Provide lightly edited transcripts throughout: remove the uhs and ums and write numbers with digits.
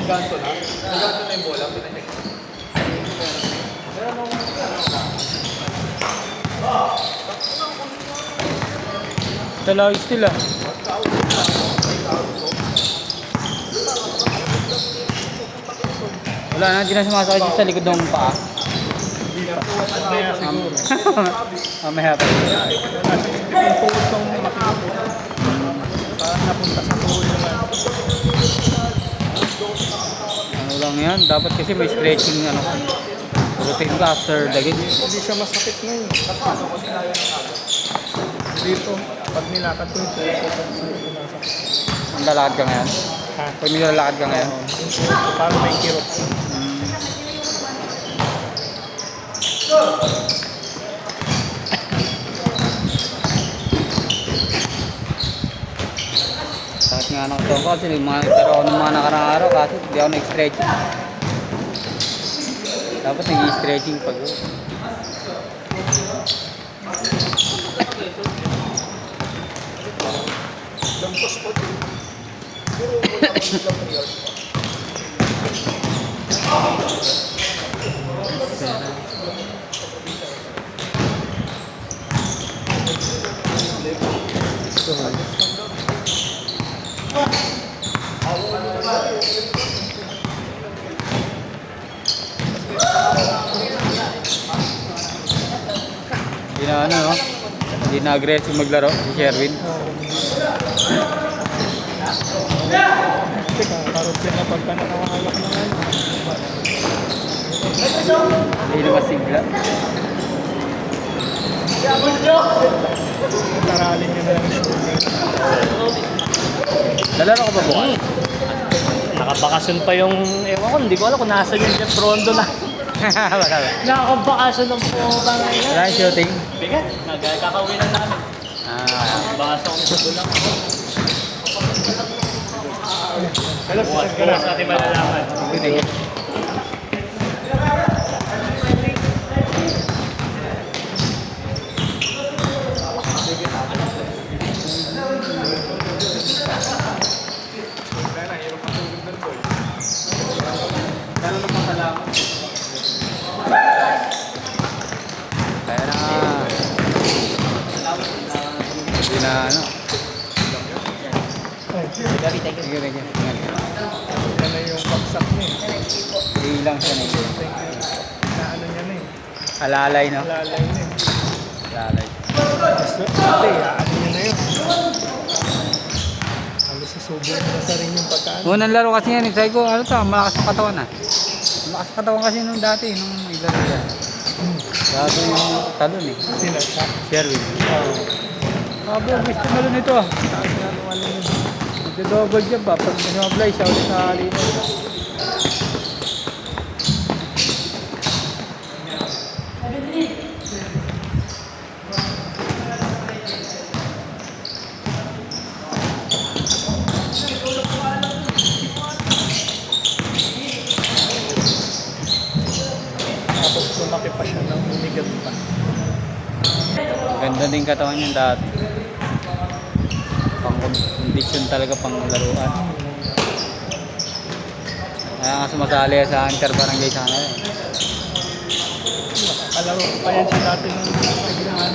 ganto na. Naganto na yung bola. Pinahik. Pero nung Tala still ah. Wala na, hindi na sumasakit sa likod ng paa. mamaya siguro. Mamaya pa. Yung tuhod kong makikita. Parang napunta sa tuhod naman. Ano lang yan, dapat kasi may stretching ano. Routine ka after the game. Hindi siya masakit ngayon. Dito, pag nilakad ko yung tuhod ko, sumasakit. Ang lalakad ka ngayon? Ha? Pag nilalakad ka ngayon? Yung tuhod ko, parang may kirot. Sakit nga ng toko kasi pero ako ng mga nakarang araw kasi hindi ako nag-stretching. Dapat nag-stretching pag Lampas po din. hindi na ano no? Hindi na aggressive maglaro si Sherwin. Teka, karot yan na pagka nakahawak ng ano. Hindi na masigla. Taralin nyo na lang yung shooting. Lalaro ka ba bukas? Nakabakasyon pa yung, ewan ko, hindi ko alam kung nasa yung Jeff Rondo na. Wala ba? Nakabakasyon ng po ba ngayon? Wala yung shooting? Bigat, nagkakauwi na namin. Bakasyon kami sa dulang. Bukas natin malalaman. Sige. Kaya na hindi na ano. Thank you. Yan na yung bagsak niya eh. Hindi lang siya nito. Na ano niya na eh. Alalay no? Lalay na eh. Alalay. Dati, ano niya na yun. Halos susubo na sa rin yung pagkaan. Unang laro kasi yan, sabi ko, ano to, malakas ang katawan ah. Malakas ang katawan kasi nung dati, nung iglaro yan. Gago yung talon eh. Sino? Sherwin. Gago, gusto malo nito ah. Magdodouble jump ba? Pag nag-apply siya ulit sa halina. Tapos lumaki pa siya ng umigat pa. Ganda din katawan niyan dati. Pang condition talaga pang laruan. Kaya nga sumasali sa Anchor Barangay sana eh. Kalaro pa yan siya dati nung naglahan.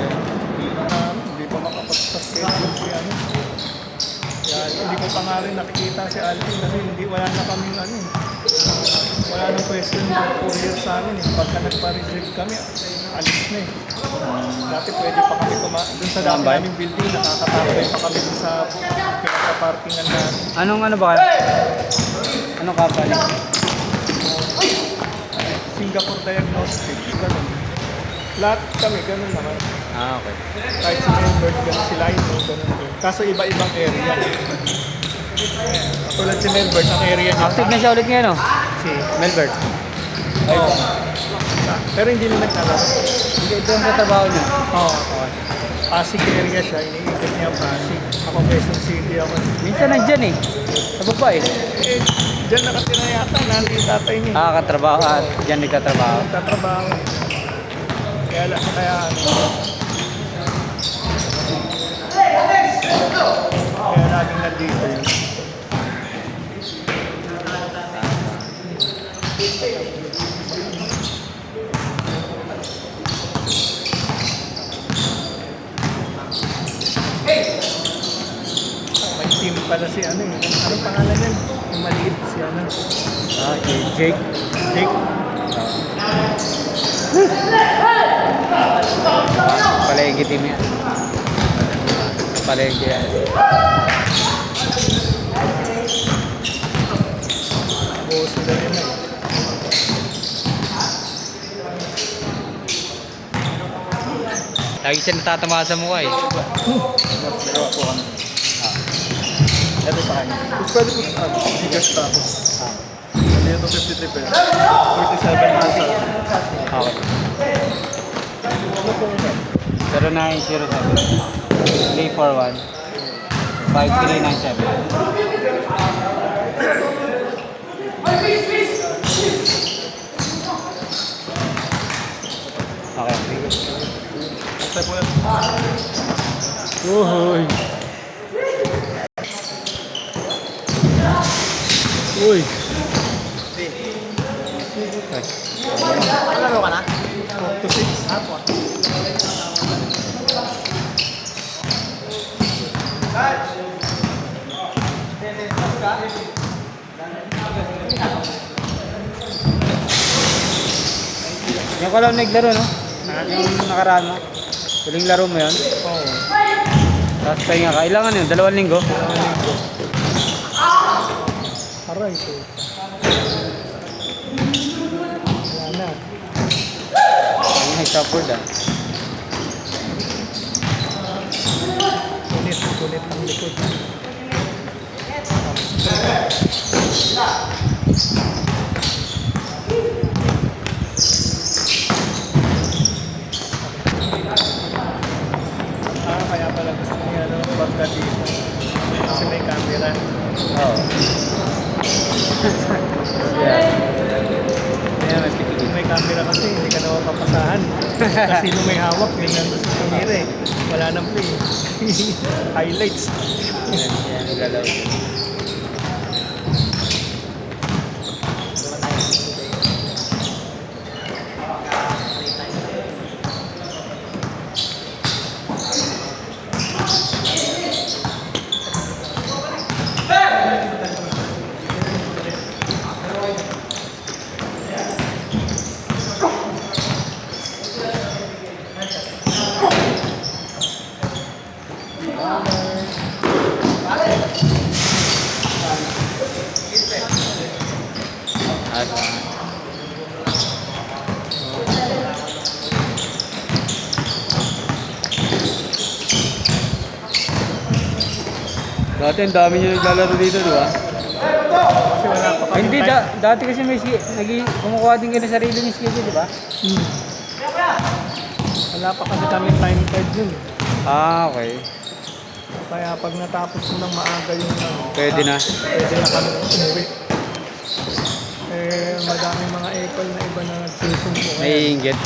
Hindi pa makapag-schedule si ano. Kaya hindi ko pa nga rin nakikita si Alvin kasi wala na kaming ano. Wala nang question ng courier sa amin eh. Pagka nagpa-reserve kami, alis na eh. Dati pwede pa kami dun sa dati naming building, nakakatambay pa kami dun sa pinaka-parkingan na Anong ano ba kayo? Anong company? Singapore Diagnostic. Ganun. Lahat kami, ganun naman. Ah, okay. Kahit si Melbourne, ganun sila ino, ganun din. Kaso iba-ibang area. Katulad si Melbourne, ang area niya. Active na siya ulit ngayon, no? Si Melbourne. Oo. Pero hindi na naglalaro. Hindi, ito yung katrabaho niya. Oo. Pasig area siya, iniikot niya Pasig. Ako Quezon City ako. Minsan nandyan eh. Sa baba eh. Eh, Diyan nakatira yata, nandito yung tatay niya. Ah, katrabaho. Ah, dyan nagkatrabaho. Nagtatrabaho. Kaya ano. Kaya laging nandito yun. May team pala si ano eh. Anong pangalan yan? Yung maliit si ano. Ah, okay. Jake. Jake. Palengke team yan. Palengke yan. Oo, sila yun eh. Lagi siya natatama sa mukha eh. Dalawa po kami. Ito sa kanya. Mas pwede po sa bigas tapos. Hindi ito 53 pesos. 47 pesos. Okay. Ano pong 0907 341 5397. Okay. Basta po yan. Uy. Uy. Laro ka na? 4 to 6. Apo. Yung ka lang naglaro, no? Yung nakaraan mo. Huling laro mo yun. Oo. Tapos pahinga ka. Ilangan yun? 2 linggo? Aray ko. Wala na. Yung nag-support ah. Kulit ang likod. Kaya pala gusto niya pagka dito. Kasi may camera. Oo. Yeah. Ayan, may pitigil. Kung may camera kasi, hindi ka na mapapasahan. Kasi nung may hawak, yun nandun sa tumira eh. Wala nang play. Highlights. Ayan, naglalaro siya. Dati ang dami nyo naglalaro dito, di ba? Kasi wala pa kami Hindi, time. dati kasi may kumukuha din kayo ng sarili ng schedule, di ba? Hmm. Wala pa kasi kami time card dun. Ah, okay. Kaya pag natapos mo ng maaga yung Pwede na. pwede na kami umuwi. Eh, madaming mga Apple na iba na nagsusumpo. Naiinggit.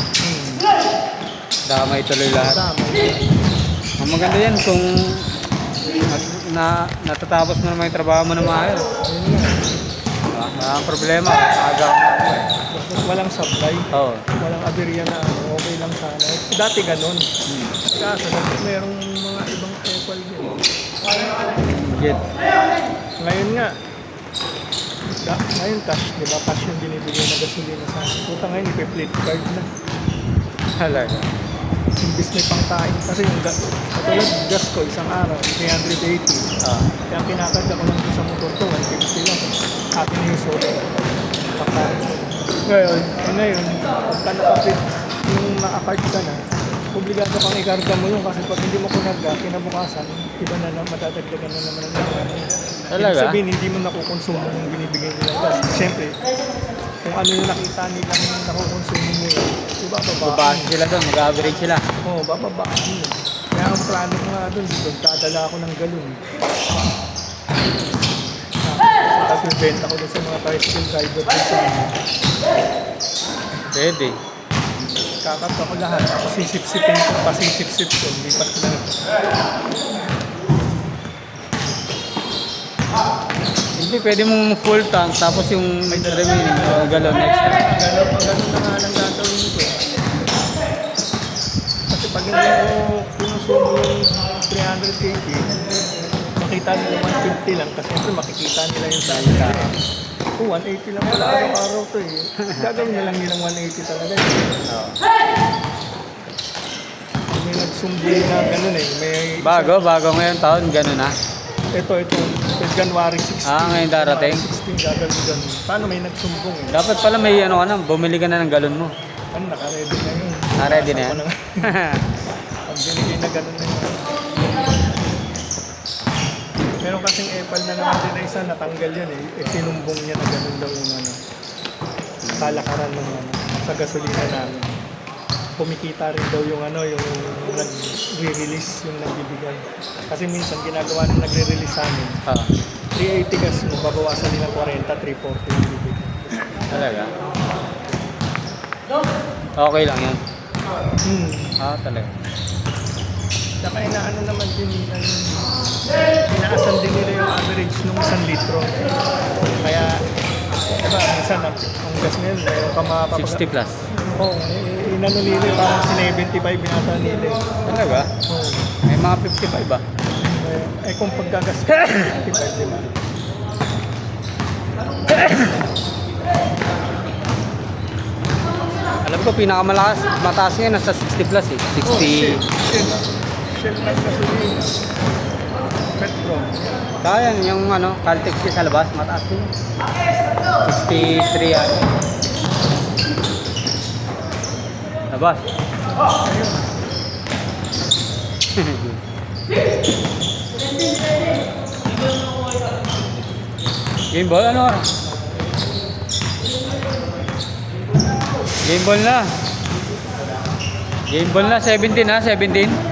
Damay tuloy lahat. Dami. Ang maganda yan kung natatapos mo naman yung trabaho mo na maayos. Ayun nga. Wala ang problema. Aga ka na. Basta walang supply. Oo. Walang aberya na ano, okay lang sana. Dati ganun. Kaso, merong mga ibang Apple din. Inggit. Ngayon nga, ngayon cash, di ba? Cash yung binibigay na gasolina sa akin. Puta ngayon, ipi-plate card na. Halaga. Imbis may pangkain. Kasi yung katulad gas ko, isang araw, 380. Ah. Kaya ang kinakarga ko lang sa motor ko, 150 lang. Akin yung soda. Pangkain ko. Ngayon, pagka nakapit yung nakakard ka na, obligado kang ikarga mo yun kasi pag hindi mo kunarga, kinabukasan, iba na lang, matadagdagan na naman ang naman. Talaga? Ibig sabihin, hindi mo nakukonsumo yung binibigay nilang gas. Siyempre, kung ano yung nakita nilang nakukonsumo mo yun, diba babaan? Babaan sila doon. Mag-average sila. Oo, bababaan yun. Kaya ang plano ko nga doon, dadala ako ng galon. Tapos yung ibenta ko doon sa mga tricycle driver doon sa amin. Pwede. Kakat ako lahat. Tapos sisip-sipin ko, pasisip-sip ko. Lipat ko na. Hindi, pwede mong full tank, tapos yung remaining, galon extra. Ganun na nga lang gagawin ko. Kasi pag hindi ko pinusubo yung 380, makita nila 150 lang. Kasi siyempre makikita nila yung sa akin. Oh, 180 lang pala araw-araw to eh. Gagawin na lang nilang 180 talaga eh. May nagsumbi na ganun eh. May Bago ngayon taon, gano'n na. ito, January 16. Ngayon darating. January 16 gagawin ganun. Paano may nagsumbong eh? Dapat pala may ano ka na, bumili ka na ng galon mo. Ano, naka-ready na yun. Ready na yan? Pag binigay na ganun na yun. Meron kasing epal na naman din na isa, natanggal yan eh. Sinumbong niya na ganun daw yung ano. Kalakaran ng ano, sa gasolina namin. Kumikita rin daw yung ano, yung nag-re-release, yung nagbibigay. Kasi minsan ginagawa na nagre-release sa amin. 380 gas mo, babawasan nila 40, 340 yung bibigay. Talaga? Okay lang yan. Talaga. Saka inaano naman din nila yung inaasan din nila yung average ng 1 litro. Kaya, diba, minsan ang gas na yun, mayroon ka mapapag... 60 plus. Oo, inano nila parang 75 binata nila. Talaga? Oo. May mga 55 ba? Kung pagkagas ka, 55, diba? Alam ko pinakamalakas, mataas ngayon nasa 60 plus eh. 60. Shell lang gasolina. Petro. Kaya yung ano, Caltex sa labas, mataas din. 63 yan. Labas. Game ball ano? Game ball na. Game ball na, 17 ha, 17.